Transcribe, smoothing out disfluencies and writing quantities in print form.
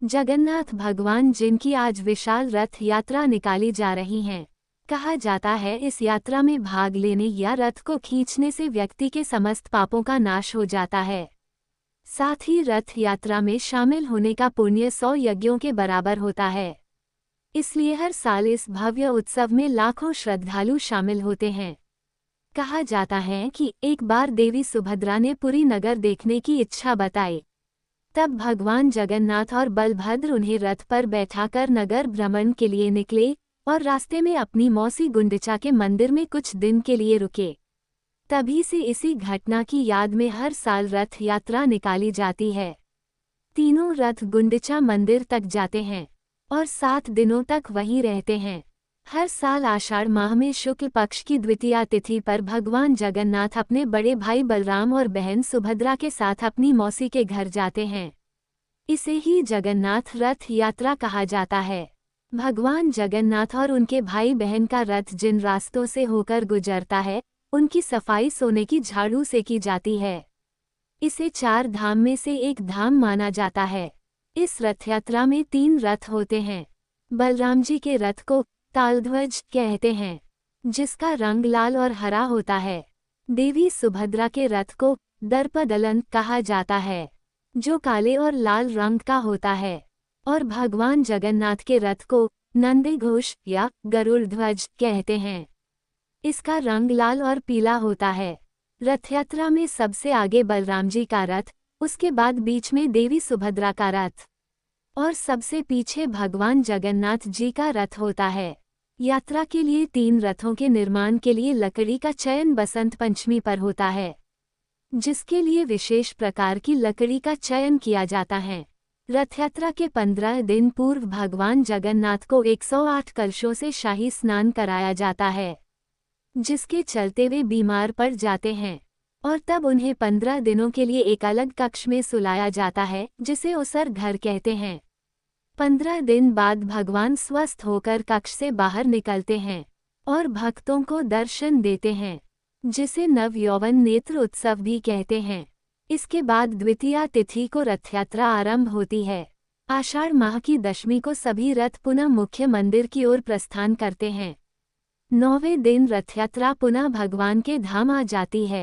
जगन्नाथ भगवान जिनकी आज विशाल रथ यात्रा निकाली जा रही है। कहा जाता है इस यात्रा में भाग लेने या रथ को खींचने से व्यक्ति के समस्त पापों का नाश हो जाता है। साथ ही रथ यात्रा में शामिल होने का पुण्य 100 यज्ञों के बराबर होता है। इसलिए हर साल इस भव्य उत्सव में लाखों श्रद्धालु शामिल होते हैं। कहा जाता है कि एक बार देवी सुभद्रा ने पुरी नगर देखने की इच्छा बताई। तब भगवान जगन्नाथ और बलभद्र उन्हें रथ पर बैठाकर नगर भ्रमण के लिए निकले और रास्ते में अपनी मौसी गुंडिचा के मंदिर में कुछ दिन के लिए रुके। तभी से इसी घटना की याद में हर साल रथ यात्रा निकाली जाती है। तीनों रथ गुंडिचा मंदिर तक जाते हैं और 7 दिनों तक वहीं रहते हैं। हर साल आषाढ़ माह में शुक्ल पक्ष की द्वितीया तिथि पर भगवान जगन्नाथ अपने बड़े भाई बलराम और बहन सुभद्रा के साथ अपनी मौसी के घर जाते हैं। इसे ही जगन्नाथ रथ यात्रा कहा जाता है। भगवान जगन्नाथ और उनके भाई बहन का रथ जिन रास्तों से होकर गुजरता है, उनकी सफाई सोने की झाड़ू से की जाती है। इसे 4 धाम में से एक धाम माना जाता है। इस रथ यात्रा में 3 रथ होते हैं। बलराम जी के रथ को तालध्वज कहते हैं, जिसका रंग लाल और हरा होता है। देवी सुभद्रा के रथ को दर्पदलन कहा जाता है, जो काले और लाल रंग का होता है। और भगवान जगन्नाथ के रथ को नंदीघोष या गरुड़ ध्वज कहते हैं। इसका रंग लाल और पीला होता है। रथ यात्रा में सबसे आगे बलराम जी का रथ, उसके बाद बीच में देवी सुभद्रा का रथ और सबसे पीछे भगवान जगन्नाथ जी का रथ होता है। यात्रा के लिए 3 रथों के निर्माण के लिए लकड़ी का चयन बसंत पंचमी पर होता है, जिसके लिए विशेष प्रकार की लकड़ी का चयन किया जाता है। रथ यात्रा के 15 दिन पूर्व भगवान जगन्नाथ को 108 कलशों से शाही स्नान कराया जाता है, जिसके चलते वे बीमार पड़ जाते हैं और तब उन्हें 15 दिनों के लिए एक अलग कक्ष में सुलाया जाता है, जिसे उसर घर कहते हैं। 15 दिन बाद भगवान स्वस्थ होकर कक्ष से बाहर निकलते हैं और भक्तों को दर्शन देते हैं, जिसे नव यौवन नेत्र उत्सव भी कहते हैं। इसके बाद द्वितीया तिथि को रथ यात्रा आरंभ होती है। आषाढ़ माह की दशमी को सभी रथ पुनः मुख्य मंदिर की ओर प्रस्थान करते हैं। 9वें दिन रथ यात्रा पुनः भगवान के धाम आ जाती है।